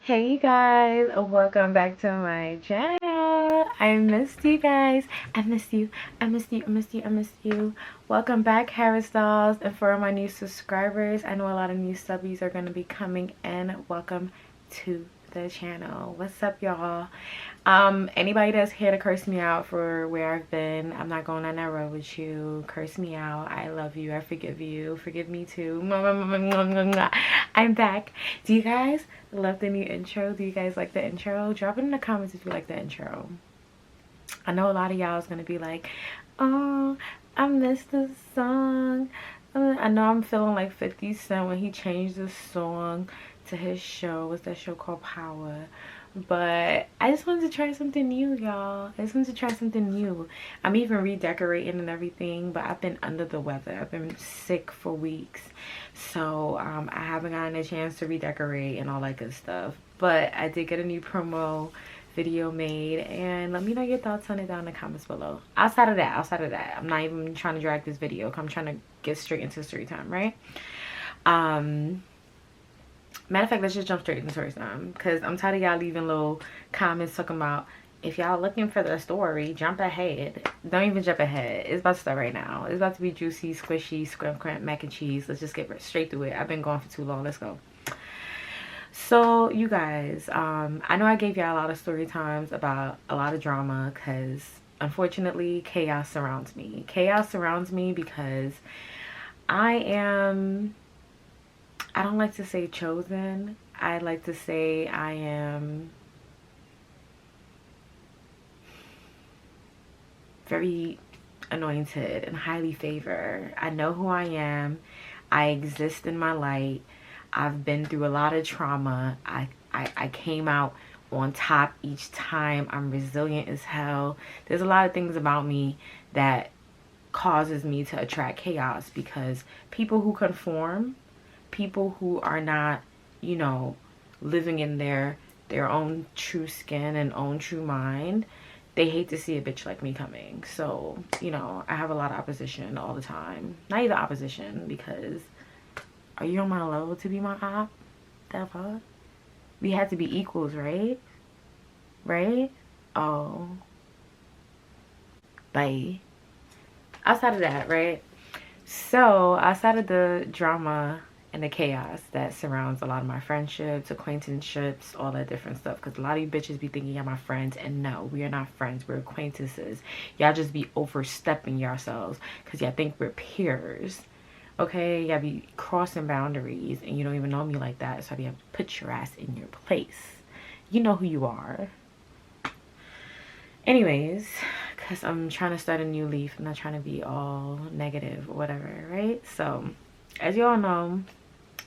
Hey guys, welcome back to my channel. I missed you guys. I missed you. I missed you. I missed you. I missed you. Welcome back, Harris Dolls. And for my new subscribers, I know a lot of new subbies are going to be coming in. Welcome to the channel. What's up, y'all? Anybody that's here to curse me out for where I've been, I'm not going on that road with you. Curse me out. I love you. I forgive you. Forgive me too. I'm back. Do you guys love the new intro? Do you guys like the intro? Drop it in the comments if you like the intro. I know a lot of y'all is gonna be like, oh, I missed the song. I know I'm feeling like 50 Cent when he changed the song to his show. What's that show called? Power. But I just wanted to try something new, y'all. I just wanted to try something new. I'm even redecorating and everything, but I've been under the weather. I've been sick for weeks, so I haven't gotten a chance to redecorate and all that good stuff. But I did get a new promo video made, and let me know your thoughts on it down in the comments below. Outside of that, I'm not even trying to drag this video. I'm trying to get straight into story time, right? Matter of fact, let's just jump straight into story time, because I'm tired of y'all leaving little comments talking about, if y'all looking for the story, jump ahead. Don't even jump ahead. It's about to start right now. It's about to be juicy, squishy, scrimp, cramp, mac and cheese. Let's just get straight through it. I've been going for too long. Let's go. So, you guys, I know I gave y'all a lot of story times about a lot of drama, because unfortunately, chaos surrounds me. Chaos surrounds me because I don't like to say chosen. I like to say I am very anointed and highly favored. I know who I am. I exist in my light. I've been through a lot of trauma. I came out on top each time. I'm resilient as hell. There's a lot of things about me that causes me to attract chaos, because people who conform, people who are not, you know, living in their own true skin and own true mind, they hate to see a bitch like me coming. So, you know, I have a lot of opposition all the time. Not even opposition, because are you on my level to be my op? That fuck? We have to be equals, right? Right? Oh. Bye. Outside of that, right? So, outside of the drama and the chaos that surrounds a lot of my friendships, acquaintanceships, all that different stuff, because a lot of you bitches be thinking y'all my friends, and no, we are not friends. We're acquaintances. Y'all just be overstepping yourselves because y'all think we're peers. Okay, y'all be crossing boundaries and you don't even know me like that, so I be have to put your ass in your place. You know who you are. Anyways, because I'm trying to start a new leaf. I'm not trying to be all negative or whatever, right? So, as you all know,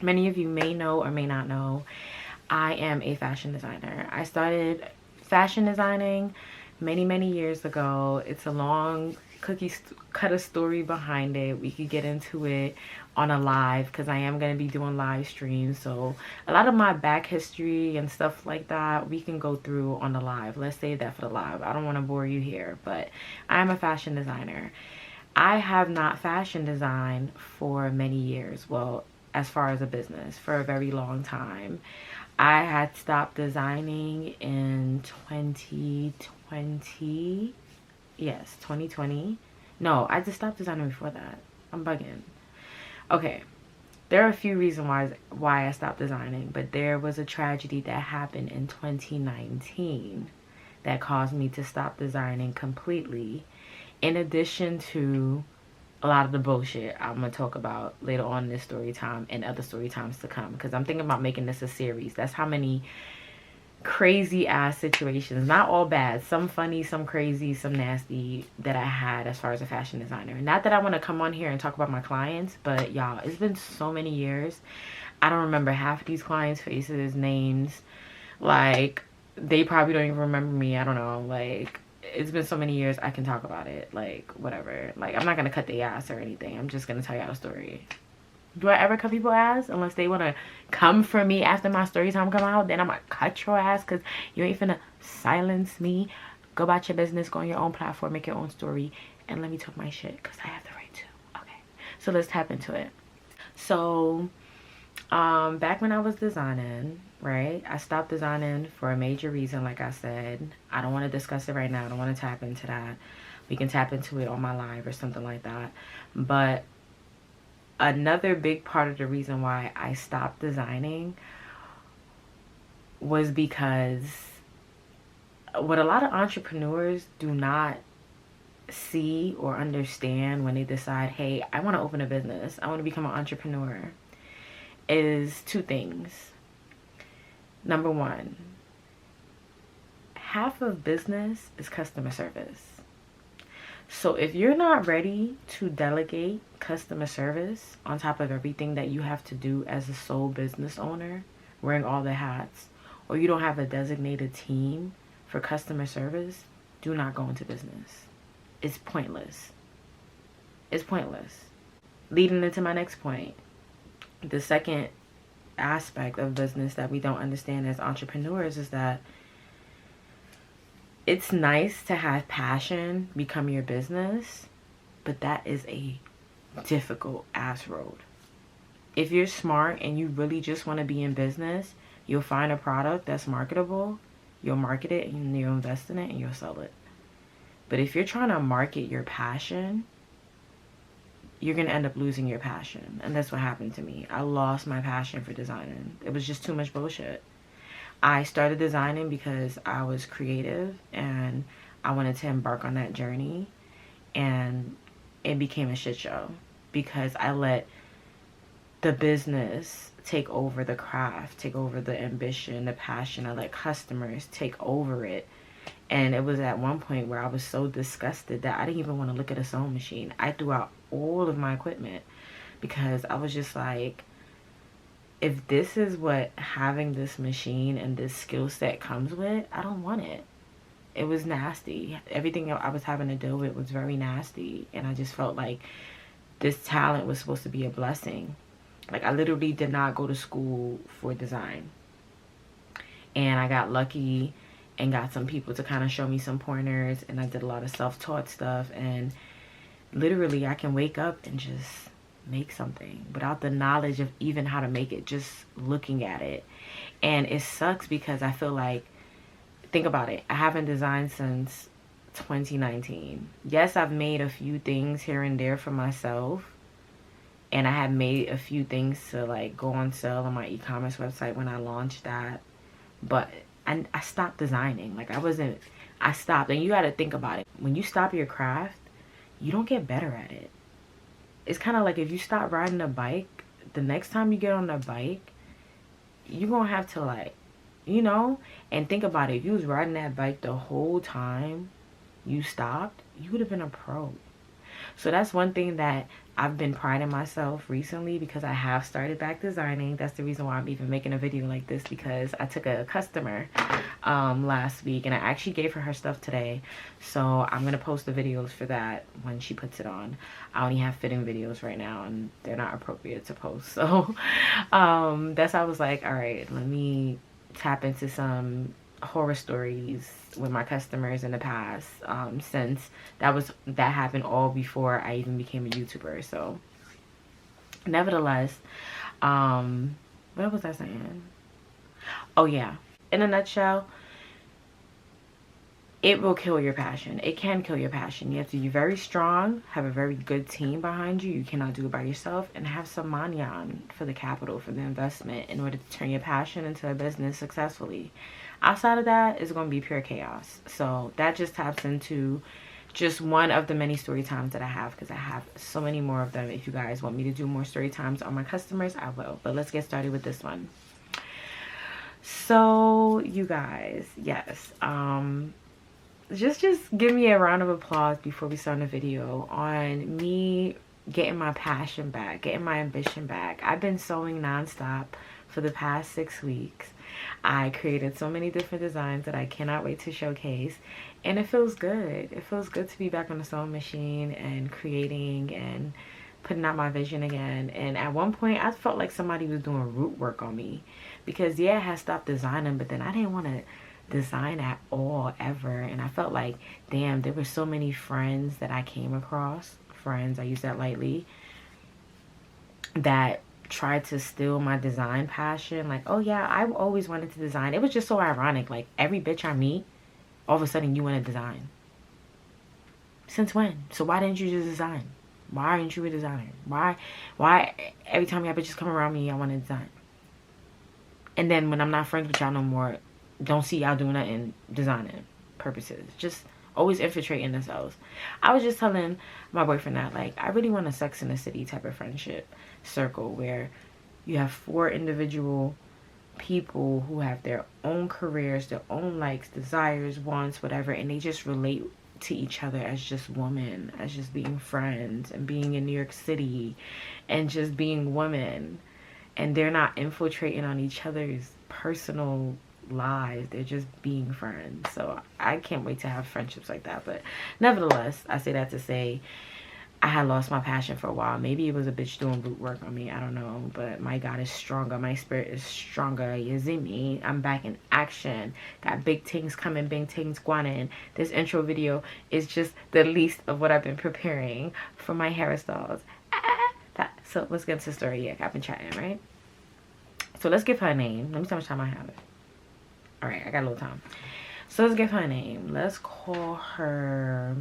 many of you may know or may not know, I am a fashion designer. I started fashion designing many years ago. It's a long cookie cutter story behind it. We could get into it on a live, because I am going to be doing live streams. So a lot of my back history and stuff like that, we can go through on the live. Let's save that for the live. I don't want to bore you here, but I'm a fashion designer. I have not fashion designed for many years. Well, as far as a business, for a very long time. I had stopped designing in 2020. Yes, 2020. No, I just stopped designing before that. I'm bugging. Okay, there are a few reasons why I stopped designing, but there was a tragedy that happened in 2019 that caused me to stop designing completely, in addition to a lot of the bullshit I'm gonna talk about later on in this story time and other story times to come, because I'm thinking about making this a series. That's how many crazy ass situations, not all bad, some funny, some crazy, some nasty, that I had as far as a fashion designer. Not that I want to come on here and talk about my clients, but y'all, it's been so many years, I don't remember half of these clients' faces, names. Like, they probably don't even remember me. I don't know. Like, it's been so many years, I can talk about it. Like, whatever. Like, I'm not gonna cut their ass or anything. I'm just gonna tell y'all a story. Do I ever cut people's ass? Unless they want to come for me after my story time come out, then I'm gonna cut your ass, because you ain't finna silence me. Go about your business, go on your own platform, make your own story, and let me talk my shit, because I have the right to. Okay, so let's tap into it. So Back when I was designing, right? I stopped designing for a major reason, like I said. I don't want to discuss it right now. I don't want to tap into that. We can tap into it on my live or something like that. But another big part of the reason why I stopped designing was because what a lot of entrepreneurs do not see or understand when they decide, hey, I want to open a business, I want to become an entrepreneur, is two things. Number one, half of business is customer service. So if you're not ready to delegate customer service on top of everything that you have to do as a sole business owner, wearing all the hats, or you don't have a designated team for customer service, do not go into business. It's pointless. It's pointless. Leading into my next point, the second aspect of business that we don't understand as entrepreneurs is that it's nice to have passion become your business, but that is a difficult ass road. If you're smart and you really just want to be in business, you'll find a product that's marketable, you'll market it, and you'll invest in it, and you'll sell it. But if you're trying to market your passion, you're going to end up losing your passion. And that's what happened to me. I lost my passion for designing. It was just too much bullshit. I started designing because I was creative and I wanted to embark on that journey, and it became a shit show because I let the business take over the craft, take over the ambition, the passion. I let customers take over it. And it was at one point where I was so disgusted that I didn't even want to look at a sewing machine. I threw out all of my equipment because I was just like, if this is what having this machine and this skill set comes with, I don't want it. It was nasty. Everything I was having to deal with was very nasty. And I just felt like this talent was supposed to be a blessing. Like, I literally did not go to school for design. And I got lucky and got some people to kind of show me some pointers. And I did a lot of self-taught stuff. And literally, I can wake up and just make something without the knowledge of even how to make it, just looking at it. And it sucks because I feel like, think about it, I haven't designed since 2019. Yes, I've made a few things here and there for myself, and I had made a few things to like go on sale on my e-commerce website when I launched that, but I stopped designing. Like, I stopped. And you got to think about it, when you stop your craft, you don't get better at it. It's kind of like if you stop riding a bike, the next time you get on a bike, you're going to have to, like, you know, and think about it. If you was riding that bike the whole time you stopped, you would have been a pro. So that's one thing that I've been priding myself recently, because I have started back designing. That's the reason why I'm even making a video like this, because I took a customer last week and I actually gave her stuff today. So I'm going to post the videos for that when she puts it on. I only have fitting videos right now and they're not appropriate to post. So that's how I was like, all right, let me tap into some horror stories with my customers in the past, since that happened all before I even became a YouTuber. So nevertheless, what was I saying? Oh yeah, in a nutshell, it will kill your passion. It can kill your passion. You have to be very strong, have a very good team behind you. You cannot do it by yourself, and have some money on for the capital, for the investment, in order to turn your passion into a business successfully. Outside of that, it's going to be pure chaos. So that just taps into just one of the many story times that I have, because I have so many more of them. If you guys want me to do more story times on my customers, I will. But let's get started with this one. So you guys, yes, just give me a round of applause before we start the video on me getting my passion back, getting my ambition back. I've been sewing nonstop for the past 6 weeks. I created so many different designs that I cannot wait to showcase, and it feels good. It feels good to be back on the sewing machine and creating and putting out my vision again. And at one point I felt like somebody was doing root work on me, because yeah, I had stopped designing, but then I didn't want to design at all ever. And I felt like, damn, there were so many friends that I came across, friends, I use that lightly, that tried to steal my design passion. Like, oh yeah, I always wanted to design. It was just so ironic. Like, every bitch I meet, all of a sudden you want to design. Since when? So why didn't you just design? Why aren't you a designer? Why every time y'all bitches come around me, I want to design? And then when I'm not friends with y'all no more, don't see y'all doing nothing designing purposes. Just always infiltrating themselves. I was just telling my boyfriend that, like, I really want a Sex in the City type of friendship circle where you have 4 individual people who have their own careers, their own likes, desires, wants, whatever, and they just relate to each other as just women, as just being friends and being in New York City and just being women. And they're not infiltrating on each other's personal lives. They're just being friends. So I can't wait to have friendships like that. But nevertheless, I say that to say I had lost my passion for a while. Maybe it was a bitch doing root work on me. I don't know. But my God is stronger. My spirit is stronger. You see me? I'm back in action. Got big things coming. Big things going in. This intro video is just the least of what I've been preparing for my HARASDOLLS. So let's get into the story. Yeah, I've been chatting, right? So let's give her a name. Let me see how much time I have. Alright, I got a little time. So let's give her a name. Let's call her...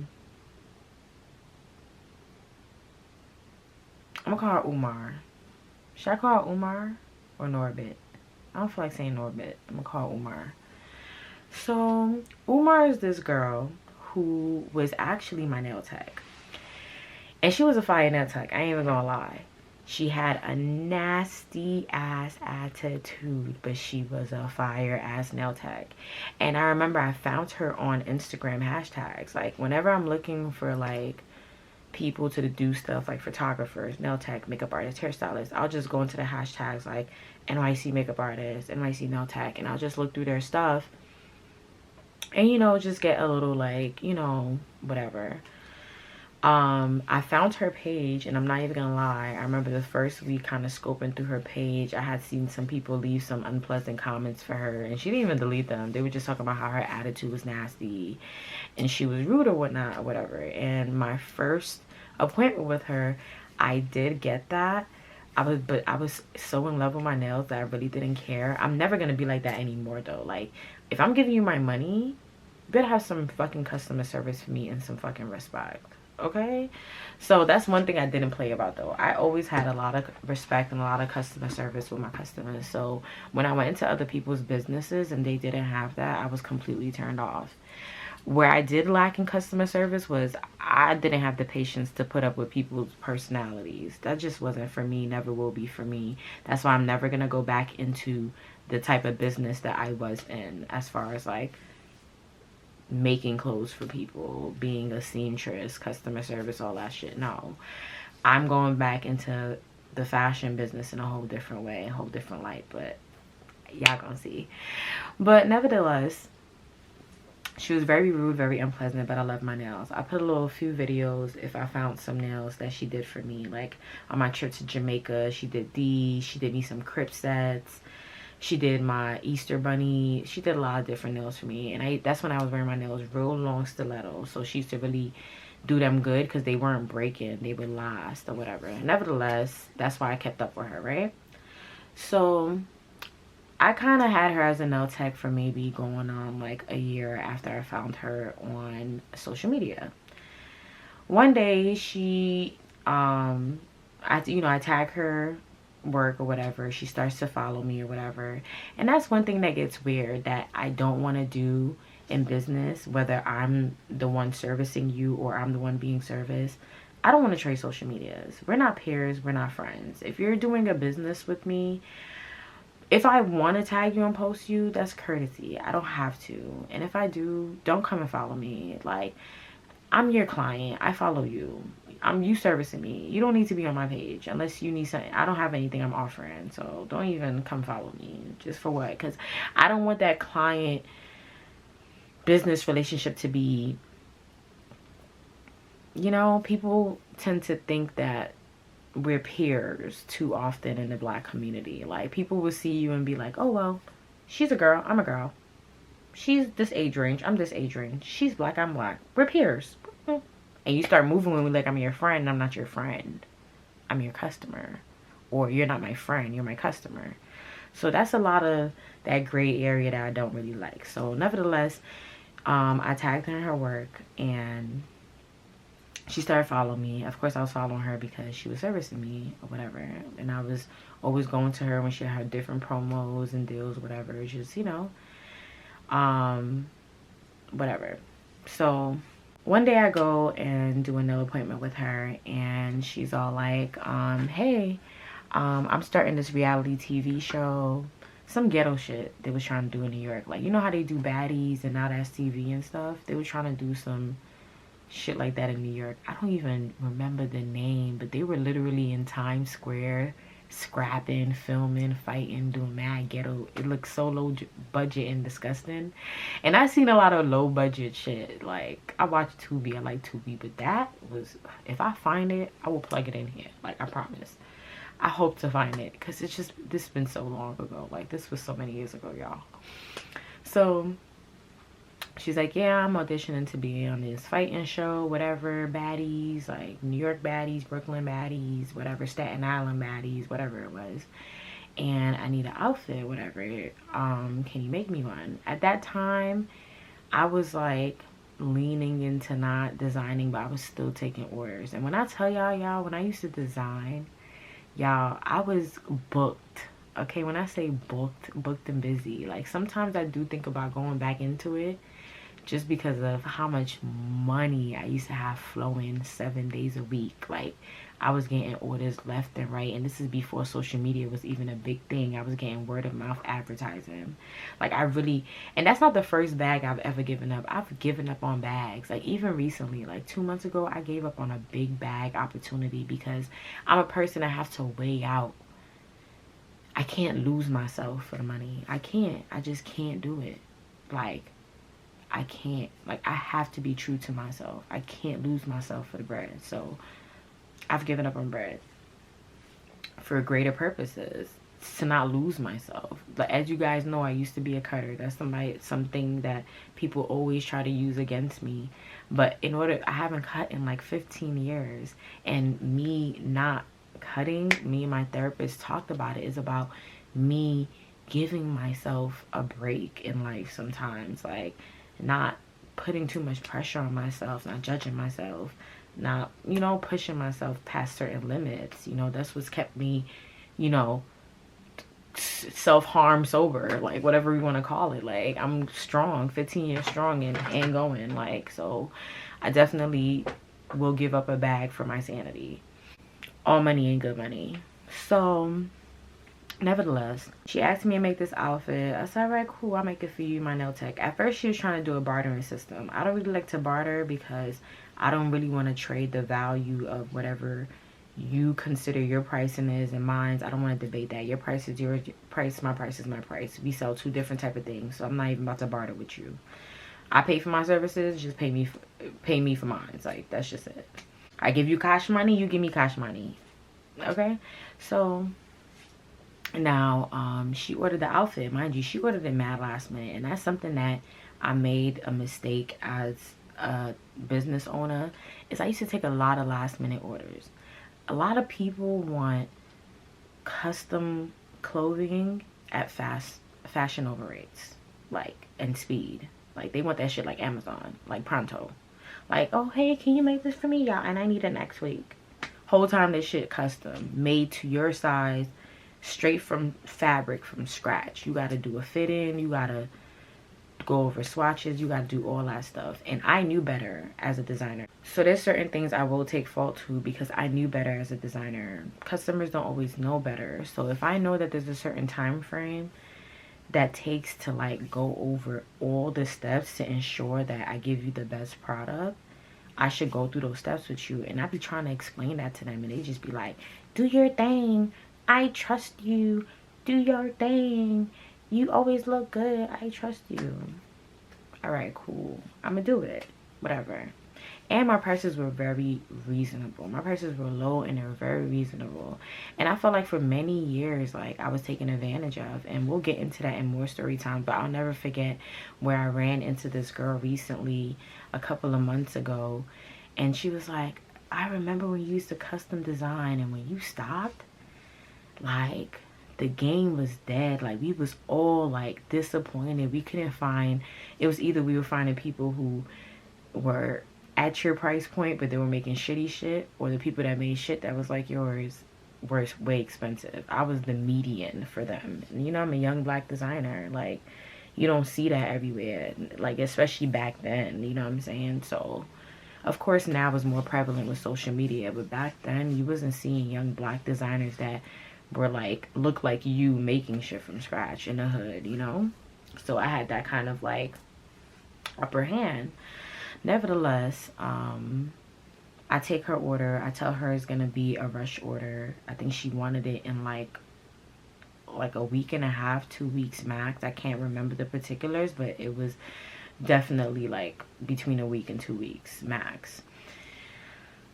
I'm gonna call her Umar. Should I call her Umar or Norbit? I don't feel like saying Norbit. I'm gonna call her Umar. So Umar is this girl who was actually my nail tech. And she was a fire nail tech. I ain't even gonna lie. She had a nasty ass attitude, but she was a fire ass nail tech. And I remember I found her on Instagram hashtags. Like, whenever I'm looking for like people to do stuff, like photographers, nail tech, makeup artists, hairstylists, I'll just go into the hashtags like NYC makeup artist, NYC nail tech, and I'll just look through their stuff and, you know, just get a little like, you know, whatever. I found her page, and I'm not even gonna lie, I remember the first week kind of scoping through her page, I had seen some people leave some unpleasant comments for her, and she didn't even delete them. They were just talking about how her attitude was nasty and she was rude or whatnot or whatever. And my first appointment with her, I did get that. I was so in love with my nails that I really didn't care. I'm never gonna be like that anymore though. Like, if I'm giving you my money, you better have some fucking customer service for me and some fucking respect. Okay, so that's one thing I didn't play about though. I always had a lot of respect and a lot of customer service with my customers. So when I went into other people's businesses and they didn't have that, I was completely turned off. Where I did lack in customer service was I didn't have the patience to put up with people's personalities. That just wasn't for me, never will be for me. That's why I'm never gonna go back into the type of business that I was in, as far as like making clothes for people, being a seamstress, customer service, all that shit. No, I'm going back into the fashion business in a whole different way, a whole different light, but y'all gonna see. But nevertheless, she was very rude, very unpleasant, but I love my nails. I put a few videos if I found some nails that she did for me. Like on my trip to Jamaica, she did these, she did me some crib sets, she did my Easter bunny. She did a lot of different nails for me. And that's when I was wearing my nails real long stilettos. So she used to really do them good because they weren't breaking. They would last or whatever. Nevertheless, that's why I kept up with her, right? So I kind of had her as a nail tech for maybe going on like a year after I found her on social media. One day she, I tag her work or whatever, she starts to follow me or whatever. And that's one thing that gets weird that I don't want to do in business, whether I'm the one servicing you or I'm the one being serviced. I don't want to trade social medias. We're not peers, we're not friends. If you're doing a business with me, if I want to tag you and post you, that's courtesy. I don't have to. And if I do, don't come and follow me. Like, I'm your client, I follow you, you servicing me. You don't need to be on my page unless you need something. I don't have anything I'm offering, so don't even come follow me. Just for what? Because I don't want that client business relationship to be, you know, people tend to think that we're peers too often in the Black community. Like, people will see you and be like, oh well, she's a girl, I'm a girl, she's this age range, I'm this age range, she's Black, I'm Black, we're peers. And you start moving with me like I'm your friend. I'm not your friend, I'm your customer. or you're not my friend, you're my customer. So that's a lot of that gray area that I don't really like. So nevertheless, I tagged her in her work, and she started following me. Of course, I was following her because she was servicing me or whatever. And I was always going to her when she had different promos and deals, whatever. Just, you know, whatever. So one day I go and do a nail appointment with her, and she's all like, hey, I'm starting this reality TV show. Some ghetto shit they was trying to do in New York. Like, you know how they do baddies and now that's TV and stuff? They were trying to do some shit like that in New York. I don't even remember the name, but they were literally in Times Square scrapping, filming, fighting, doing mad ghetto. It looked so low budget and disgusting. And I seen a lot of low budget shit. Like, I watched Tubi. I like Tubi, but that was, if I find it, I will plug it in here. Like, I promise. I hope to find it, because it's just, this has been so long ago. Like, this was so many years ago, y'all. So she's like, yeah, I'm auditioning to be on this fighting show, whatever, baddies, like New York baddies, Brooklyn baddies, whatever, Staten Island baddies, whatever it was. And I need an outfit, whatever. Can you make me one? At that time, I was like leaning into not designing, but I was still taking orders. And when I tell y'all, when I used to design, y'all, I was booked. Okay, when I say booked and busy. Like, sometimes I do think about going back into it, just because of how much money I used to have flowing 7 days a week. Like, I was getting orders left and right, and this is before social media was even a big thing. I was getting word of mouth advertising. Like, I really, and that's not the first bag I've ever given up. I've given up on bags. Like, even recently, like 2 months ago, I gave up on a big bag opportunity because I'm a person that has to weigh out. I can't lose myself for the money. I can't. I just can't do it. Like, I can't. Like, I have to be true to myself. I can't lose myself for the bread. So I've given up on bread for greater purposes, to not lose myself. But as you guys know, I used to be a cutter. That's something that people always try to use against me. But I haven't cut in like 15 years. And me not cutting, me and my therapist talked about it, is about me giving myself a break in life sometimes. Like, not putting too much pressure on myself, not judging myself, not, you know, pushing myself past certain limits. You know, that's what's kept me, you know, self-harm sober, like whatever you want to call it. Like, I'm strong, 15 years strong and going. Like, so I definitely will give up a bag for my sanity. All money ain't good money. So nevertheless, she asked me to make this outfit. I said, all right, cool, I'll make it for you, my nail tech. At first, she was trying to do a bartering system. I don't really like to barter because I don't really want to trade the value of whatever you consider your pricing is and mine's. I don't want to debate that. Your price is your price, my price is my price. We sell two different type of things, so I'm not even about to barter with you. I pay for my services, just pay me for mine. Like, that's just it. I give you cash money, you give me cash money. Okay? So now, she ordered the outfit. Mind you, she ordered it mad last minute. And that's something that I made a mistake as a business owner, is I used to take a lot of last minute orders. A lot of people want custom clothing at fashion over rates. Like, and speed. Like, they want that shit like Amazon. Like, pronto. Like, oh, hey, can you make this for me, y'all? And I need it next week. Whole time this shit custom. Made to your size. Straight from fabric, from scratch. You gotta do a fit in. You gotta go over swatches. You gotta do all that stuff. And I knew better as a designer. So there's certain things I will take fault to because I knew better as a designer. Customers don't always know better. So if I know that there's a certain time frame that takes to like go over all the steps to ensure that I give you the best product, I should go through those steps with you. And I be trying to explain that to them, and they just be like, do your thing, I trust you, do your thing, you always look good, I trust you. All right, cool, I'm gonna do it, whatever. And my prices were very reasonable. My prices were low and they were very reasonable. And I felt like for many years, like, I was taken advantage of. And we'll get into that in more story time. But I'll never forget where I ran into this girl recently, a couple of months ago. And she was like, I remember when you used to custom design and when you stopped, like the game was dead. Like we was all like disappointed. We couldn't find, it was either we were finding people who were at your price point but they were making shitty shit, or the people that made shit that was like yours were way expensive. I was the median for them. And, you know, I'm a young black designer. Like, you don't see that everywhere, like especially back then, you know what I'm saying? So of course now it's more prevalent with social media, but back then you wasn't seeing young black designers that were like look like you making shit from scratch in the hood, you know? So I had that kind of like upper hand. Nevertheless, I take her order. I tell her it's gonna be a rush order. I think she wanted it in like a week and a half, 2 weeks max. I can't remember the particulars, but it was definitely like between a week and 2 weeks max.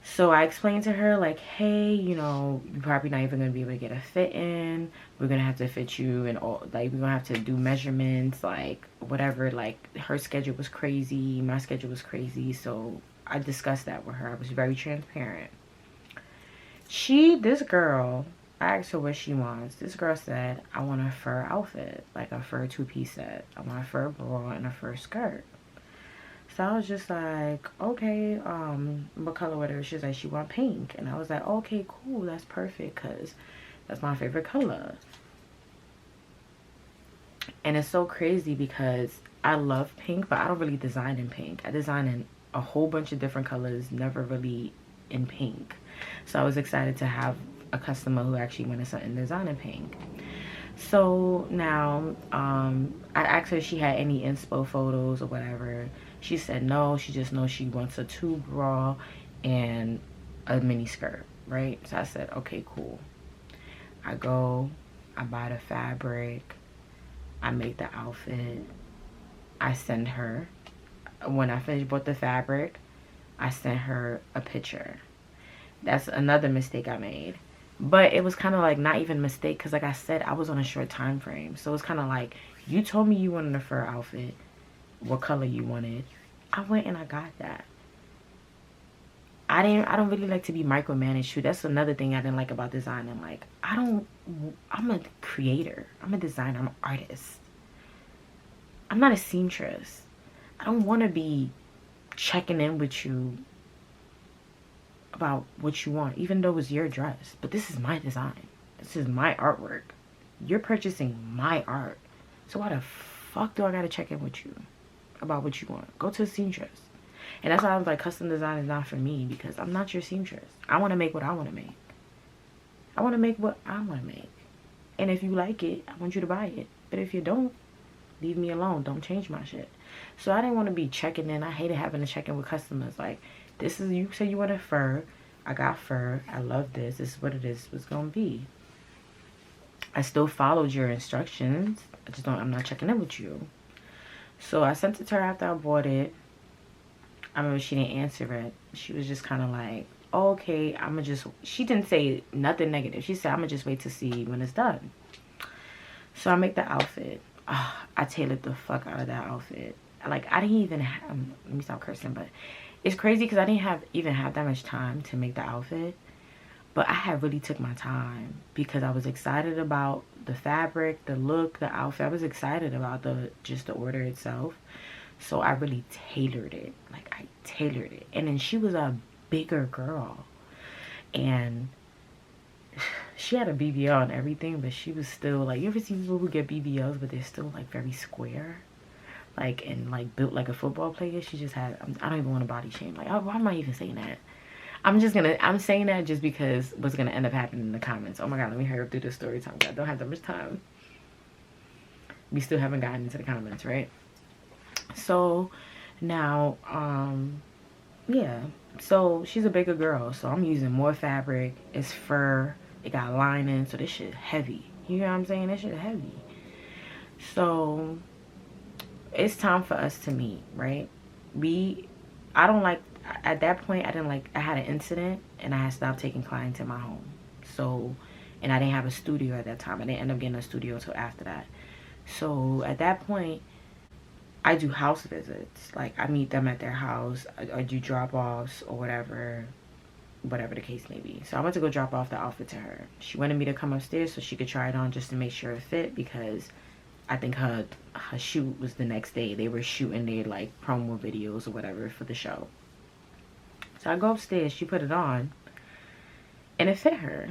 So I explained to her like, hey, you know, you're probably not even gonna be able to get a fit in. We're gonna have to fit you and all, like we're gonna have to do measurements, like whatever. Like her schedule was crazy, my schedule was crazy, so I discussed that with her. I was very transparent. This girl, I asked her what she wants. This girl said, I want a fur outfit, like a fur two-piece set. I want a fur bra and a fur skirt. So I was just like, okay, what color, whatever. She was like, she want pink. And I was like, okay, cool, that's perfect, because that's my favorite color. And it's so crazy because I love pink, but I don't really design in pink. I design in a whole bunch of different colors, never really in pink. So I was excited to have a customer who actually wanted something designed in pink. So now I asked her if she had any inspo photos or whatever. She said no. She just knows she wants a tube bra and a mini skirt, right? So I said, okay, cool. I go, I buy the fabric, I make the outfit, I send her. When I finished bought the fabric, I sent her a picture. That's another mistake I made. But it was kind of like not even a mistake, because like I said, I was on a short time frame. So it's kind of like, you told me you wanted a fur outfit, what color you wanted. I went and I got that. I don't really like to be micromanaged too. That's another thing I didn't like about designing. Like, I'm a creator. I'm a designer. I'm an artist. I'm not a seamstress. I don't want to be checking in with you about what you want, even though it's your dress. But this is my design. This is my artwork. You're purchasing my art. So why the fuck do I gotta check in with you about what you want? Go to a seamstress. And that's why I was like, custom design is not for me, because I'm not your seamstress. I want to make what I want to make. I want to make what I want to make. And if you like it, I want you to buy it. But if you don't, leave me alone. Don't change my shit. So I didn't want to be checking in. I hated having to check in with customers. Like, this is, you say you want a fur. I got fur. I love this. This is what it is. What's going to be. I still followed your instructions. I'm not checking in with you. So I sent it to her after I bought it. I remember she didn't answer it. She was just kind of like, oh, okay, she didn't say nothing negative. She said, I'm going to just wait to see when it's done. So I make the outfit. I tailored the fuck out of that outfit. Like, I didn't even have, let me stop cursing, but it's crazy because I didn't even have that much time to make the outfit. But I had really took my time because I was excited about the fabric, the look, the outfit. I was excited about just the order itself. So I really tailored it. Like, I tailored it. And then she was a bigger girl. And she had a BBL and everything, but she was still, like, you ever see people who get BBLs, but they're still, like, very square? Like, and, like, built like a football player? She just had, I don't even want to body shame. Like, why am I even saying that? I'm saying that just because what's going to end up happening in the comments. Oh, my God, let me hurry up through this story time. I don't have that much time. We still haven't gotten into the comments, right? So now yeah, so she's a bigger girl, so I'm using more fabric. It's fur, it got lining, so this shit heavy. You know what I'm saying? This shit heavy. So it's time for us to meet, right? I don't like, at that point I had an incident and I had stopped taking clients in my home. So, and I didn't have a studio at that time. I didn't end up getting a studio until after that. So at that point, I do house visits. Like, I meet them at their house. I do drop-offs or whatever. whatever the case may be. So I went to go drop off the outfit to her. She wanted me to come upstairs so she could try it on just to make sure it fit, because I think her shoot was the next day. They were shooting their like promo videos or whatever for the show. So I go upstairs, she put it on, and it fit her.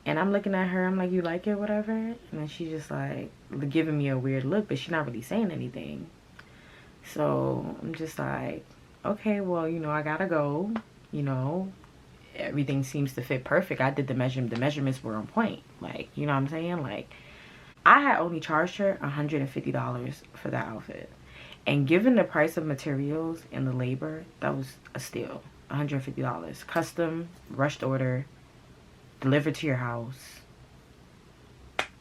And I'm looking at her, I'm like, you like it, whatever? And then she's just like giving me a weird look, but she's not really saying anything. So I'm just like, okay, well, you know, I gotta go. You know, everything seems to fit perfect. I did the measurements were on point. Like, you know what I'm saying? Like, I had only charged her $150 for that outfit. And given the price of materials and the labor, that was a steal. $150. Custom, rushed order, delivered to your house.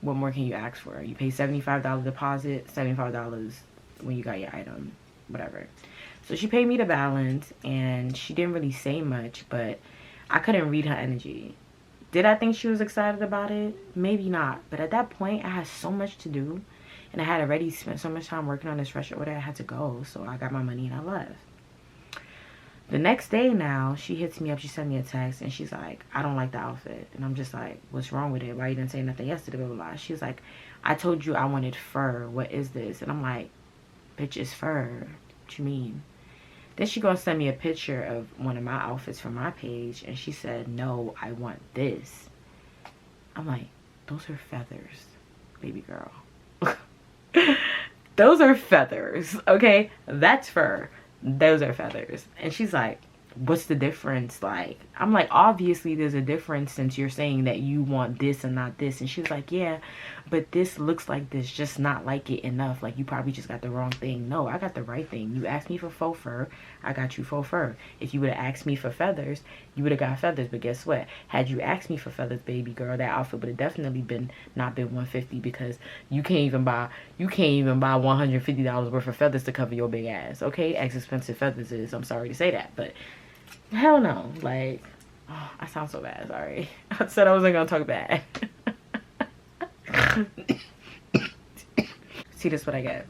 What more can you ask for? You pay $75 deposit, $75 when you got your item, whatever. So she paid me the balance, and she didn't really say much, but I couldn't read her energy. Did I think she was excited about it? Maybe not. But at that point, I had so much to do, and I had already spent so much time working on this rush order. I had to go, so I got my money and I left. The next day now, she hits me up. She sent me a text, and she's like, I don't like the outfit. And I'm just like, what's wrong with it? Why you didn't say nothing yesterday? Blah, blah, blah. She's like, I told you I wanted fur. What is this? And I'm like, bitch, it's fur. What you mean? Then she gonna send me a picture of one of my outfits from my page, and she said, no, I want this. I'm like, those are feathers, baby girl. Those are feathers, okay? That's fur. Those are feathers. And she's like, what's the difference? Like, I'm like, obviously there's a difference since you're saying that you want this and not this. And she's like, yeah, but this looks like this, just not like it enough. Like, you probably just got the wrong thing. No, I got the right thing. You asked me for faux fur, I got you faux fur. If you would have asked me for feathers, you would have got feathers. But guess what? Had you asked me for feathers, baby girl, that outfit would have definitely been not been $150, because you can't even buy $150 worth of feathers to cover your big ass. Okay, as expensive feathers is. I'm sorry to say that, but hell no. Like, oh, I sound so bad. Sorry. I said I wasn't gonna talk bad. See, this is what I get.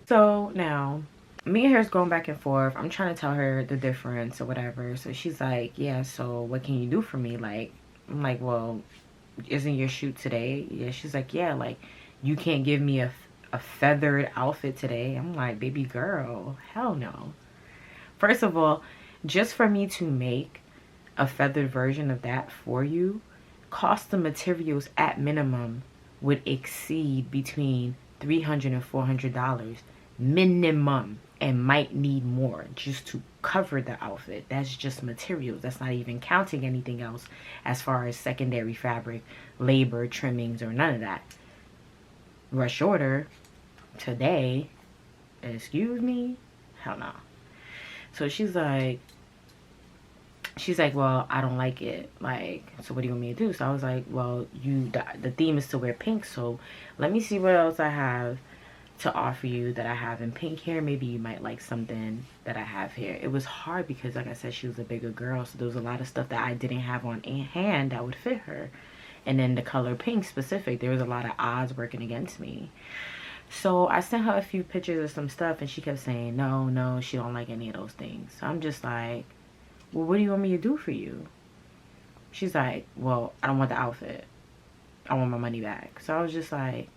So now, me and her's going back and forth. I'm trying to tell her the difference or whatever. So she's like, yeah, so what can you do for me? Like, I'm like, well, isn't your shoot today? Yeah. She's like, yeah, like, you can't give me a feathered outfit today. I'm like, baby girl, hell no. First of all, just for me to make a feathered version of that for you, cost of materials at minimum would exceed between $300 and $400 minimum, and might need more just to cover the outfit. That's just materials. That's not even counting anything else as far as secondary fabric, labor, trimmings, or none of that. Rush order today, excuse me, hell no. So she's like, well, I don't like it. Like, so what do you want me to do? So I was like, well, the theme is to wear pink, so let me see what else I have to offer you that I have in pink here. Maybe you might like something that I have here. It was hard because, like I said, she was a bigger girl, so there was a lot of stuff that I didn't have on hand that would fit her. And then the color pink specific, there was a lot of odds working against me. So I sent her a few pictures of some stuff, and she kept saying, no, she don't like any of those things. So I'm just like, well, what do you want me to do for you? She's like, well, I don't want the outfit. I want my money back. So I was just like,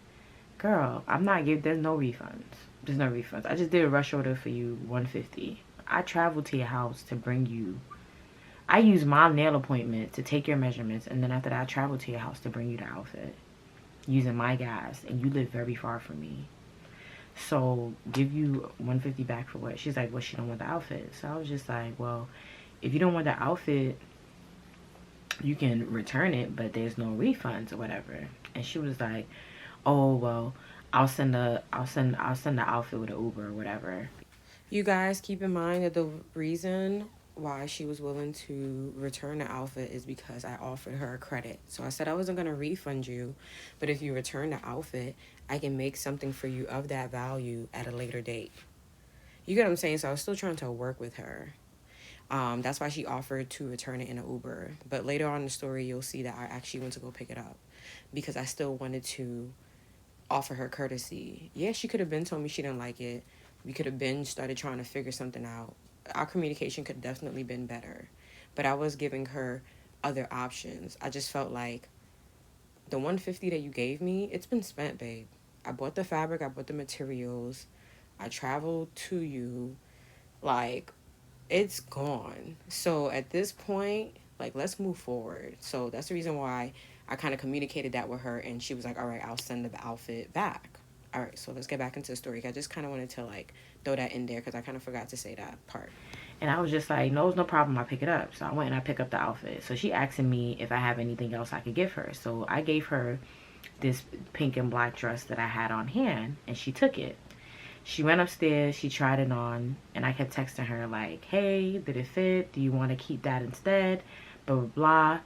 girl, I'm not giving, there's no refunds. There's no refunds. I just did a rush order for you, $150. I traveled to your house to bring you. I used my nail appointment to take your measurements, and then after that, I traveled to your house to bring you the outfit using my gas, and you live very far from me. So give you $150 back for what? She's like, well, she don't want the outfit. So I was just like, well, if you don't want the outfit, you can return it, but there's no refunds or whatever. And she was like, oh, well, I'll send the outfit with an Uber or whatever. You guys keep in mind that the reason why she was willing to return the outfit is because I offered her a credit. So I said I wasn't going to refund you, but if you return the outfit, I can make something for you of that value at a later date. You get what I'm saying? So I was still trying to work with her. That's why she offered to return it in an Uber. But later on in the story, you'll see that I actually went to go pick it up because I still wanted to offer her courtesy. Yeah, she could have been told me she didn't like it. We could have been started trying to figure something out. Our communication could have definitely been better. but I was giving her other options. I just felt like the 150 that you gave me, it's been spent, babe. I bought the fabric, I bought the materials, I traveled to you. Like, it's gone. So at this point, like, let's move forward. So that's the reason why I kind of communicated that with her, and she was like, all right, I'll send the outfit back. All right, so let's get back into the story. I just kind of wanted to like throw that in there because I kind of forgot to say that part. And I was just like, no, it's no problem. I pick it up. So I went and I picked up the outfit. So she asking me if I have anything else I could give her. So I gave her this pink and black dress that I had on hand, and she took it. She went upstairs, she tried it on, and I kept texting her like, hey, did it fit? Do you want to keep that instead? Blah, blah, blah.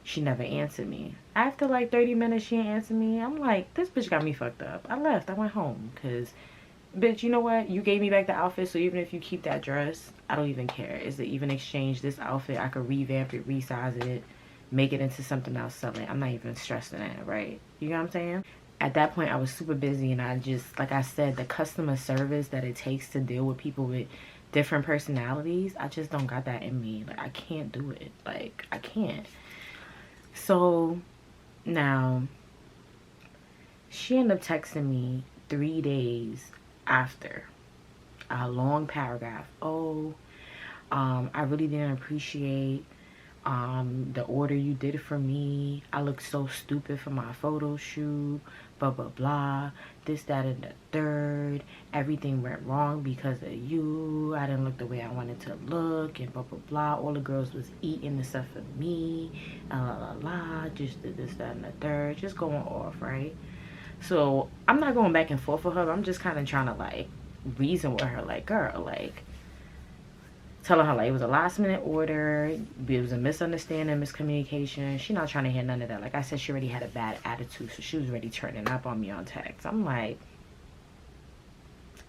She never answered me. After like 30 minutes, she didn't answer me. I'm like, this bitch got me fucked up. I left. I went home because, bitch, you know what? You gave me back the outfit, so even if you keep that dress, I don't even care. Is to even exchange this outfit, I could revamp it, resize it, make it into something else, sell it. I'm not even stressing that, right? You know what I'm saying? At that point, I was super busy, and I just, like I said, the customer service that it takes to deal with people with different personalities, I just don't got that in me. Like, I can't do it. Like, I can't. So now she ended up texting me 3 days after a long paragraph. Oh, I really didn't appreciate the order you did for me. I look so stupid for my photo shoot, blah blah blah, this, that, and the third. Everything went wrong because of you. I didn't look the way I wanted to look, and blah blah blah. All the girls was eating the stuff for me, la la la, just did this, that, and the third, just going off, right? So I'm not going back and forth with her. I'm just kind of trying to like reason with her, like, girl, like, telling her like it was a last minute order, it was a misunderstanding, miscommunication. She not trying to hear none of that. Like I said, she already had a bad attitude, so she was already turning up on me on text. I'm like,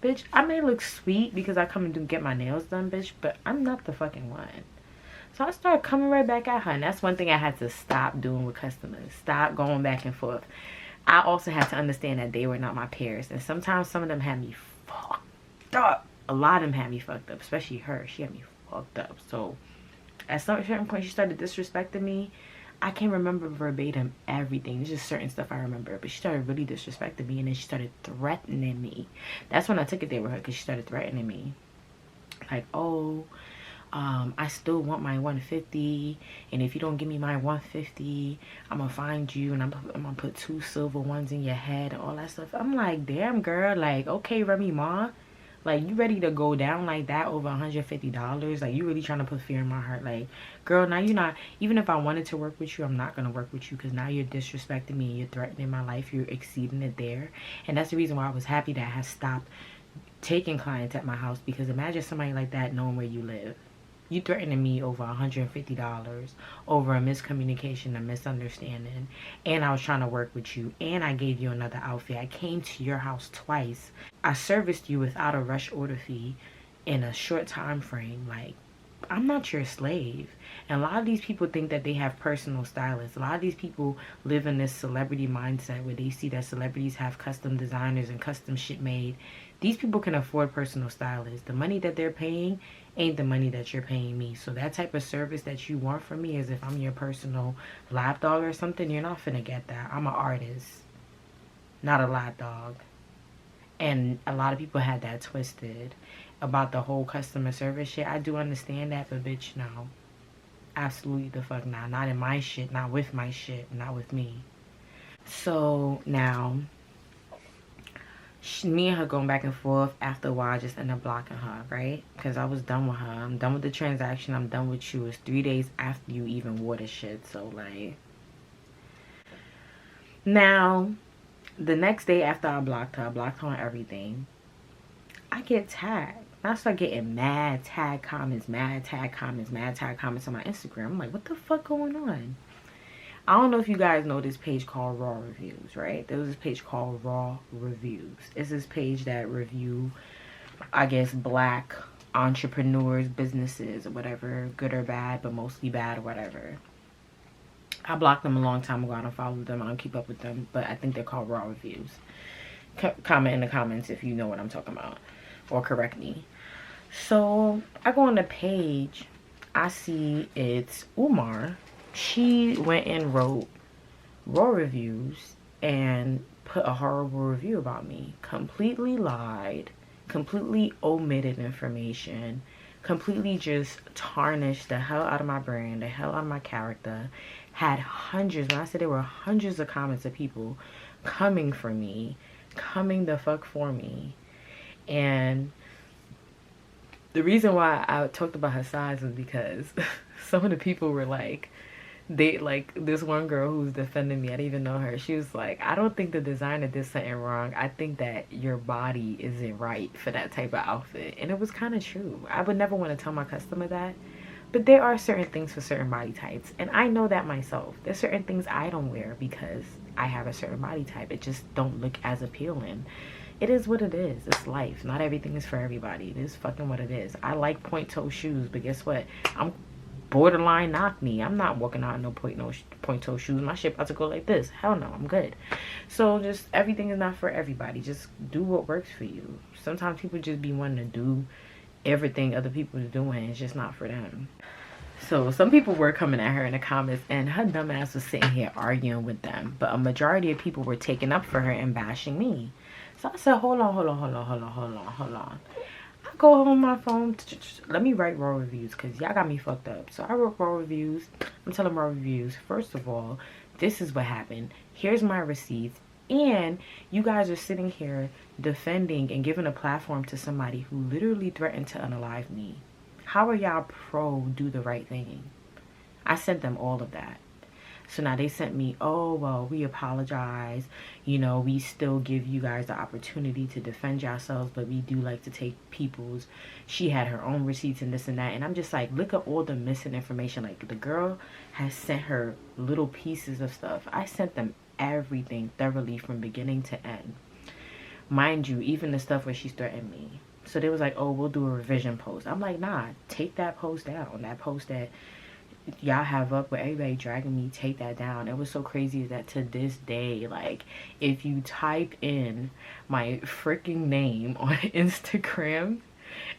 bitch, I may look sweet because I come and get my nails done, bitch, but I'm not the fucking one. So I started coming right back at her, and that's one thing I had to stop doing with customers. Stop going back and forth. I also had to understand that they were not my peers, and sometimes some of them had me fucked up. A lot of them had me fucked up, especially her. She had me fucked up. So at some certain point, she started disrespecting me. I can't remember verbatim everything. There's just certain stuff I remember, but she started really disrespecting me, and then she started threatening me. That's when I took it there with her, because she started threatening me. Like, oh, I still want my 150, and if you don't give me my 150, I'm gonna find you, and I'm gonna put 2 silver ones in your head and all that stuff. I'm like, damn, girl, like, okay, Remy Ma, like, you ready to go down like that over $150? Like, you really trying to put fear in my heart? Like, girl, now you're not, even if I wanted to work with you, I'm not gonna work with you, because now you're disrespecting me, and you're threatening my life, you're exceeding it there. And that's the reason why I was happy that I had stopped taking clients at my house, because imagine somebody like that knowing where you live. You threatening me over $150 over a miscommunication, a misunderstanding, and I was trying to work with you, and I gave you another outfit. I came to your house twice. I serviced you without a rush order fee in a short time frame. Like, I'm not your slave. And a lot of these people think that they have personal stylists. A lot of these people live in this celebrity mindset where they see that celebrities have custom designers and custom shit made. These people can afford personal stylists. The money that they're paying ain't the money that you're paying me. So that type of service that you want from me, as if I'm your personal lapdog or something, you're not finna get that. I'm an artist, not a lapdog. And a lot of people had that twisted about the whole customer service shit. I do understand that, but bitch, no. Absolutely the fuck not. Not in my shit, not with my shit, not with me. So now, me and her going back and forth. After a while, I just ended up blocking her, right? Because I was done with her. I'm done with the transaction. I'm done with you. It's 3 days after you even wore the shit. So, like, now, the next day after I blocked her on everything, I get tagged. I start getting mad tag comments, mad tag comments, mad tag comments on my Instagram. I'm like, what the fuck going on? I don't know if you guys know this page called Raw Reviews, right? There was this page called Raw Reviews. It's this page that review, I guess, black entrepreneurs, businesses, or whatever, good or bad, but mostly bad or whatever. I blocked them a long time ago. I don't follow them. I don't keep up with them, but I think they're called Raw Reviews. Comment in the comments if you know what I'm talking about, or correct me. So I go on the page. I see it's Umar. She went and wrote raw reviews and put a horrible review about me. Completely lied, completely omitted information, completely just tarnished the hell out of my brand, the hell out of my character. Had hundreds, when I said there were hundreds of comments of people coming for me, coming the fuck for me. And the reason why I talked about her size was because some of the people were like, they like this one girl who's defending me. I didn't even know her. She was like, I don't think the designer did something wrong. I think that your body isn't right for that type of outfit. And it was kind of true. I would never want to tell my customer that. But there are certain things for certain body types. And I know that myself. There's certain things I don't wear because I have a certain body type. It just don't look as appealing. It is what it is. It's life. Not everything is for everybody. It is fucking what it is. I like point toe shoes, but guess what? I'm borderline knock knee. I'm not walking out in no point toe shoes. My shit about to go like this. Hell no, I'm good. So just everything is not for everybody. Just do what works for you. Sometimes people just be wanting to do everything other people are doing. It's just not for them. So some people were coming at her in the comments, and her dumb ass was sitting here arguing with them. But a majority of people were taking up for her and bashing me. So I said, hold on. I go home on my phone. Let me write raw reviews because y'all got me fucked up. So I wrote raw reviews. I'm telling raw reviews. First of all, this is what happened. Here's my receipts. And you guys are sitting here defending and giving a platform to somebody who literally threatened to unalive me. How are y'all pro do the right thing? I sent them all of that. So now they sent me, oh, well, we apologize. You know, we still give you guys the opportunity to defend yourselves, but we do like to take people's. She had her own receipts and this and that. And I'm just like, look at all the missing information. Like, the girl has sent her little pieces of stuff. I sent them everything thoroughly from beginning to end. Mind you, even the stuff where she's threatened me. So they was like, oh, we'll do a revision post. I'm like, nah, take that post down. That post that y'all have up with everybody dragging me, take that down. It was so crazy that to this day, like, if you type in my freaking name on Instagram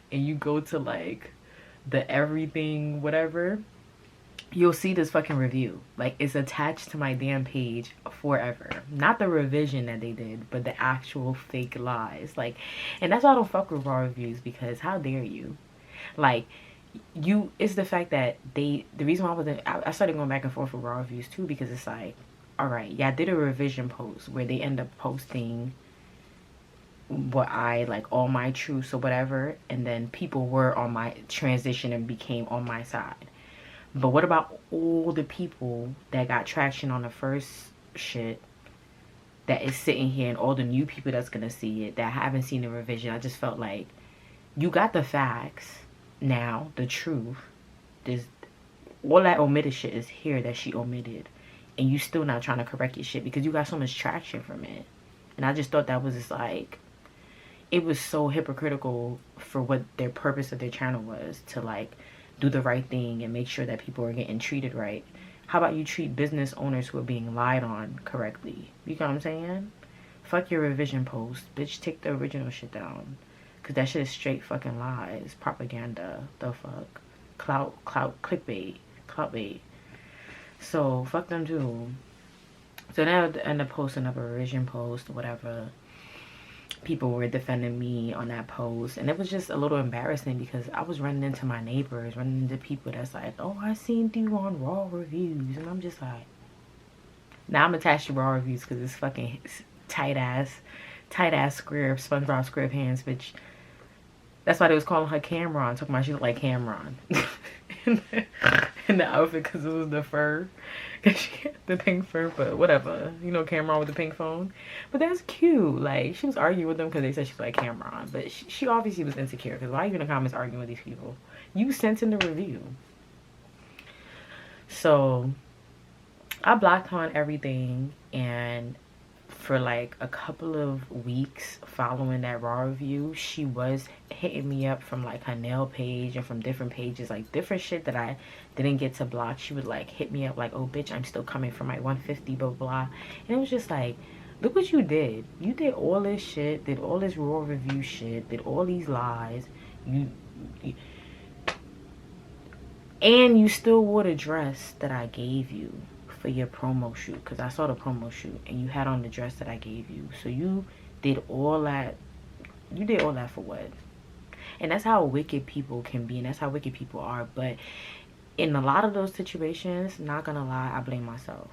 and you go to like the everything whatever, you'll see this fucking review. Like, it's attached to my damn page forever. Not the revision that they did, but the actual fake lies. Like, and that's why I don't fuck with raw reviews, because how dare you? Like, it's the fact that the reason why I started going back and forth with raw reviews too, because it's like, all right, yeah, I did a revision post where they end up posting what I like, all my truths or whatever, and then people were on my transition and became on my side. But what about all the people that got traction on the first shit that is sitting here, and all the new people that's gonna see it that haven't seen the revision? I just felt like, you got the facts now, the truth. There's all that omitted shit is here that she omitted, and you still not trying to correct your shit because you got so much traction from it. And I just thought that was just like, it was so hypocritical for what their purpose of their channel was, to like do the right thing and make sure that people are getting treated right. How about you treat business owners who are being lied on correctly? You know what I'm saying? Fuck your revision post, bitch. Take the original shit down. Cause that shit is straight fucking lies, propaganda, the fuck, clout, clickbait, cloutbait. So fuck them too. So now I end up posting up a revision post, whatever. People were defending me on that post, and it was just a little embarrassing because I was running into my neighbors, running into people that's like, oh, I seen you on raw reviews, and I'm just like, now I'm attached to raw reviews because it's fucking tight ass square SpongeBob SquarePants, bitch. That's why they was calling her Cameron, talking about she looked like Cameron in the outfit because it was the fur, because she had the pink fur. But whatever, you know, Cameron with the pink phone. But that's cute. Like, she was arguing with them because they said she was like Cameron, but she obviously was insecure. Because why are you in the comments arguing with these people? You sent in the review. So I blocked her on everything, and for like a couple of weeks following that raw review, she was hitting me up from like her nail page and from different pages, like different shit that I didn't get to block. She would like hit me up like, oh bitch, I'm still coming for my 150, blah blah. And it was just like, look what you did. You did all this shit, did all this raw review shit, did all these lies. You And you still wore the dress that I gave you for your promo shoot, because I saw the promo shoot and you had on the dress that I gave you. So you did all that. You did all that for what? And that's how wicked people can be, and that's how wicked people are. But in a lot of those situations, not gonna lie, I blame myself.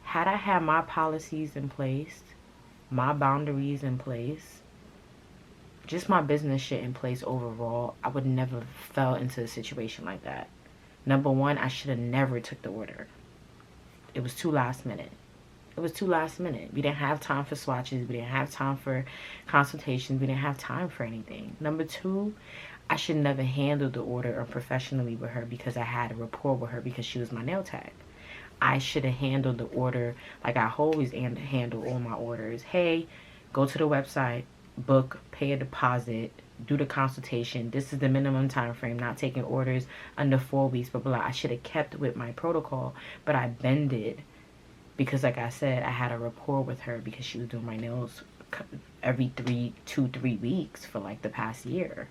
Had I had my policies in place, my boundaries in place, just my business shit in place overall, I would never fell into a situation like that. Number one, I should have never took the order. It was too last minute. It was too last minute. We didn't have time for swatches. We didn't have time for consultations. We didn't have time for anything. Number two, I should never handle the order unprofessionally with her because I had a rapport with her because she was my nail tech. I should have handled the order like I always handle all my orders. Hey, go to the website, book, pay a deposit, do the consultation. This is the minimum time frame, not taking orders under 4 weeks, blah, blah. I should have kept with my protocol, but I bended because, like I said, I had a rapport with her because she was doing my nails every 3 weeks for like the past year.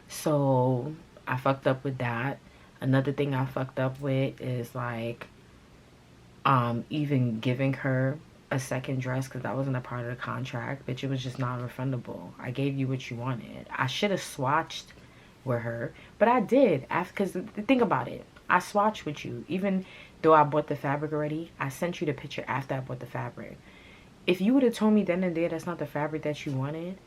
So I fucked up with that. Another thing I fucked up with is like even giving her a second dress because that wasn't a part of the contract, bitch. It was just non-refundable. I gave you what you wanted. I should have swatched with her, but I did because think about it. I swatched with you even though I bought the fabric already. I sent you the picture after I bought the fabric. If you would have told me then and there that's not the fabric that you wanted,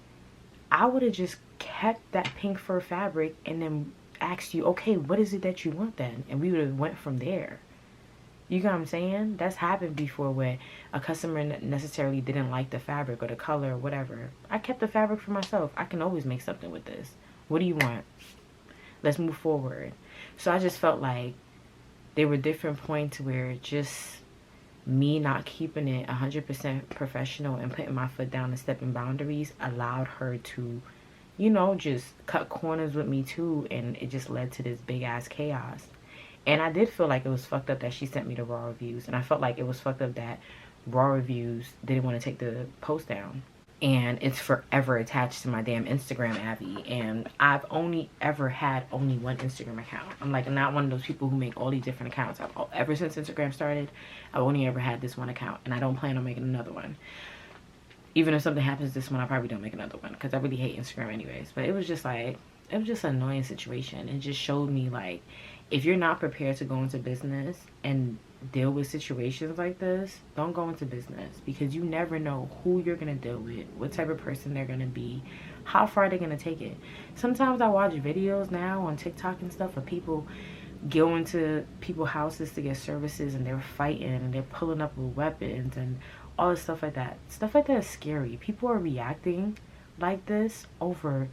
I would have just kept that pink fur fabric and then asked you, okay, what is it that you want then? And we would have went from there. You get what I'm saying? That's happened before where a customer necessarily didn't like the fabric or the color or whatever. I kept the fabric for myself. I can always make something with this. What do you want? Let's move forward. So I just felt like there were different points where just me not keeping it 100% professional and putting my foot down and stepping boundaries allowed her to, you know, just cut corners with me too. And it just led to this big ass chaos. And I did feel like it was fucked up that she sent me the raw reviews. And I felt like it was fucked up that raw reviews didn't want to take the post down. And it's forever attached to my damn Instagram, Abby. And I've only ever had only one Instagram account. I'm like not one of those people who make all these different accounts. Ever since Instagram started, I've only ever had this one account. And I don't plan on making another one. Even if something happens to this one, I probably don't make another one. Because I really hate Instagram anyways. But it was just like, it was just an annoying situation. It just showed me like, if you're not prepared to go into business and deal with situations like this, don't go into business because you never know who you're going to deal with, what type of person they're going to be, how far they're going to take it. Sometimes I watch videos now on TikTok and stuff of people going to people's houses to get services and they're fighting and they're pulling up with weapons and all this stuff like that. Stuff like that is scary. People are reacting like this over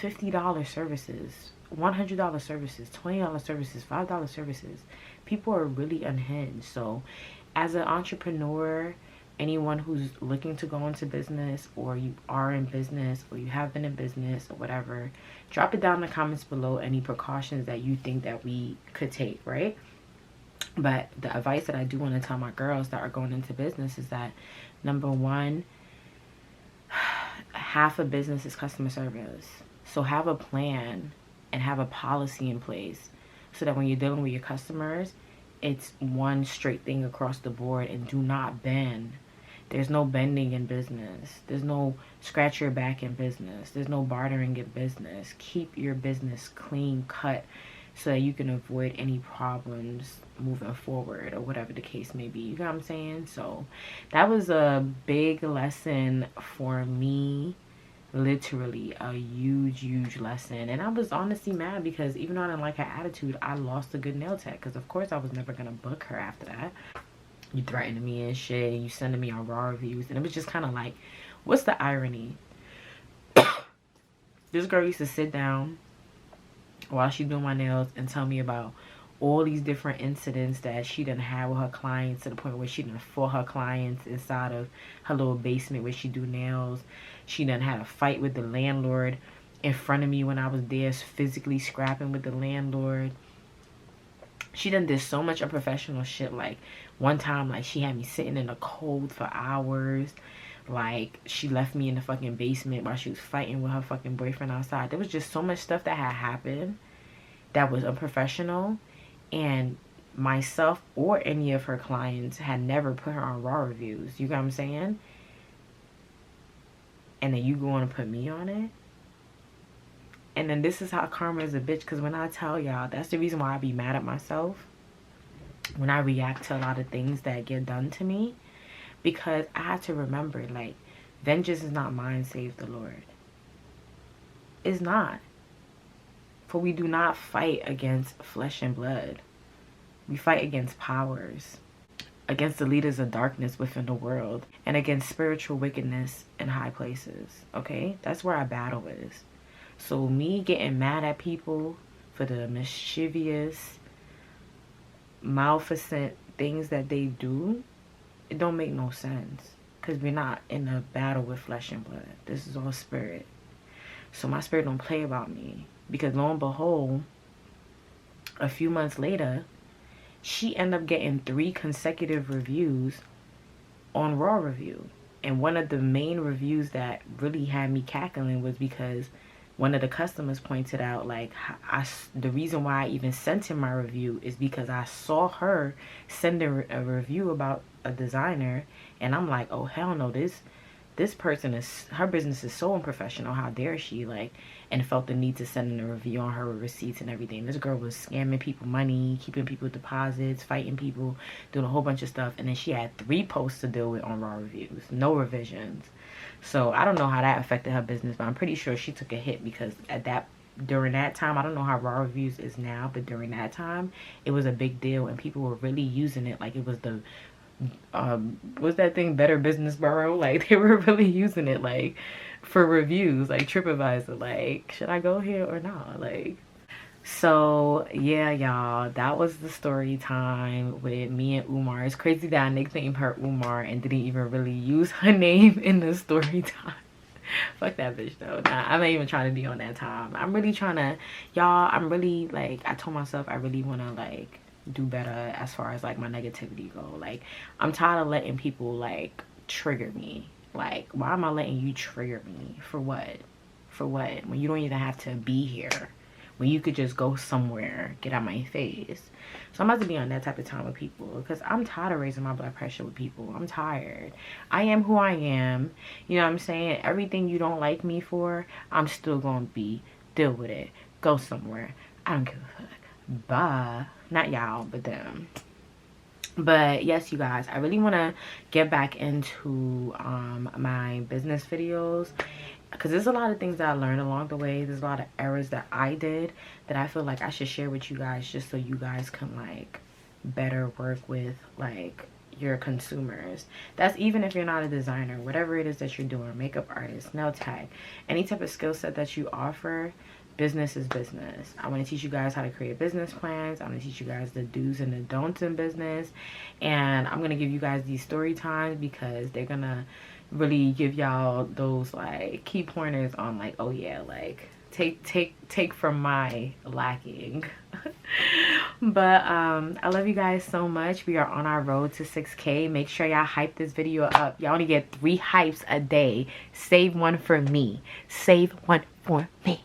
$50 services, $100 services, $20 services, $5 services. People are really unhinged. So as an entrepreneur, anyone who's looking to go into business or you are in business or you have been in business or whatever, drop it down in the comments below any precautions that you think that we could take, right? But the advice that I do want to tell my girls that are going into business is that, number one, half of business is customer service. So have a plan and have a policy in place so that when you're dealing with your customers, it's one straight thing across the board and do not bend. There's no bending in business. There's no scratch your back in business. There's no bartering in business. Keep your business clean cut so that you can avoid any problems moving forward or whatever the case may be. You know what I'm saying? So that was a big lesson for me. Literally a huge lesson. And I was honestly mad because even though I didn't like her attitude, I lost a good nail tech because of course I was never gonna book her after that. You threatening me and shit, you sending me on raw reviews, and it was just kind of like, what's the irony? This girl used to sit down while she doing my nails and tell me about all these different incidents that she done had with her clients, to the point where she done fought her clients inside of her little basement where she do nails. She done had a fight with the landlord in front of me when I was there, physically scrapping with the landlord. She done did so much unprofessional shit. Like one time, like she had me sitting in the cold for hours. Like she left me in the fucking basement while she was fighting with her fucking boyfriend outside. There was just so much stuff that had happened. that was unprofessional, and myself or any of her clients had never put her on raw reviews. You get what I'm saying? And then you going to put me on it? And then this is how karma is a bitch, because when I tell y'all, that's the reason why I be mad at myself when I react to a lot of things that get done to me, because I have to remember, like, vengeance is not mine, save the Lord. It's not. For we do not fight against flesh and blood. We fight against powers, against the leaders of darkness within the world, and against spiritual wickedness in high places. Okay? That's where our battle is. So me getting mad at people for the mischievous, maleficent things that they do, it don't make no sense. Because we're not in a battle with flesh and blood. This is all spirit. So my spirit don't play about me. Because lo and behold, a few months later, she ended up getting 3 consecutive reviews on Raw Review. And one of the main reviews that really had me cackling was because one of the customers pointed out, like, the reason why I even sent him my review is because I saw her send a review about a designer, and I'm like, oh hell no, this person is, her business is so unprofessional, how dare she, like, and felt the need to send in a review on her with receipts and everything. This girl was scamming people money, keeping people deposits, fighting people, doing a whole bunch of stuff, and then she had 3 posts to deal with on Raw Reviews, no revisions. So I don't know how that affected her business, but I'm pretty sure she took a hit, because during that time, I don't know how Raw Reviews is now, but during that time, it was a big deal, and people were really using it like it was the what's that thing, Better Business Bureau? Like, they were really using it, like, for reviews, like TripAdvisor, like, should I go here or not? Like, so yeah, y'all, that was the story time with me and Umar. It's crazy that I nicknamed her Umar and didn't even really use her name in the story time. Fuck that bitch though. Nah, I'm not even trying to be on that time. I'm really trying to, y'all, I'm really, like, I told myself I really want to, like, do better as far as, like, my negativity go. Like, I'm tired of letting people, like, trigger me. Like, why am I letting you trigger me? For what? For what? When you don't even have to be here. When you could just go somewhere, get out my face. So I'm about to be on that type of time with people, because I'm tired of raising my blood pressure with people. I'm tired. I am who I am. You know what I'm saying? Everything you don't like me for, I'm still going to be. Deal with it. Go somewhere. I don't give a fuck. Bye. Not y'all, but them. But yes, you guys, I really want to get back into my business videos, because there's a lot of things that I learned along the way. There's a lot of errors that I did that I feel like I should share with you guys, just so you guys can, like, better work with, like, your consumers. That's even if you're not a designer, whatever it is that you're doing, makeup artist, nail tech, any type of skill set that you offer. Business is business. I want to teach you guys how to create business plans. I'm going to teach you guys the do's and the don'ts in business. And I'm going to give you guys these story times, because they're going to really give y'all those, like, key pointers on, like, oh yeah, like, take from my lacking. But I love you guys so much. We are on our road to 6K. Make sure y'all hype this video up. Y'all only get 3 hypes a day. Save one for me. Save one for me.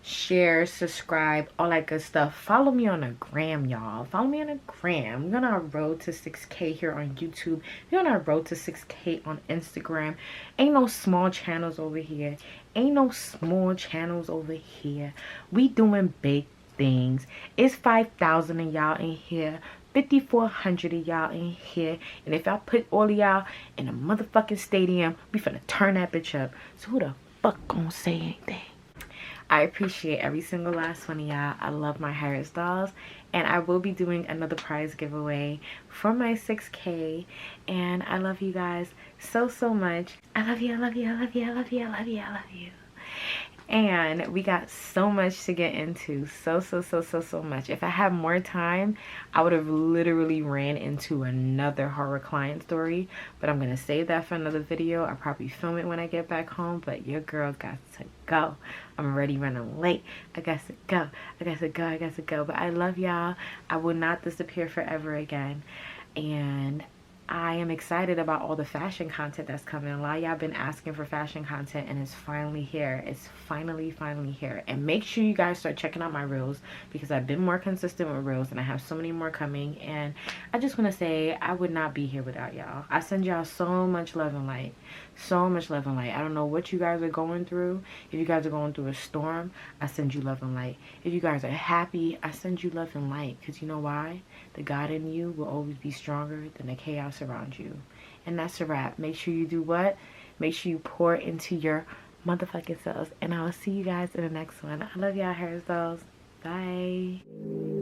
Share, subscribe, all that good stuff. Follow me on the gram, y'all. Follow me on the gram. We're on our road to 6K here on YouTube. We're on our road to 6K on Instagram. Ain't no small channels over here. Ain't no small channels over here. We doing big things. It's 5,000 of y'all in here. 5,400 of y'all in here. And if I put all of y'all in a motherfucking stadium, we finna turn that bitch up. So who the fuck gonna say anything? I appreciate every single last one of y'all. I love my Harris dolls. And I will be doing another prize giveaway for my 6K. And I love you guys so, so much. I love you, I love you, I love you, I love you, I love you, I love you. And we got so much to get into. So much. If I had more time, I would have literally ran into another horror client story. But I'm going to save that for another video. I'll probably film it when I get back home. But your girl got to go. I'm already running late. I got to go. I got to go. I got to go. But I love y'all. I will not disappear forever again. And I am excited about all the fashion content that's coming. A lot of y'all been asking for fashion content, and it's finally here. It's finally here. And make sure you guys start checking out my reels, because I've been more consistent with reels and I have so many more coming. And I just want to say I would not be here without y'all. I send y'all so much love and light. So much love and light. I don't know what you guys are going through. If you guys are going through a storm, I send you love and light. If you guys are happy, I send you love and light. Because you know why? The God in you will always be stronger than the chaos around you. And that's a wrap. Make sure you do what? Make sure you pour into your motherfucking selves. And I'll see you guys in the next one. I love y'all, HARASDOLLS. Bye.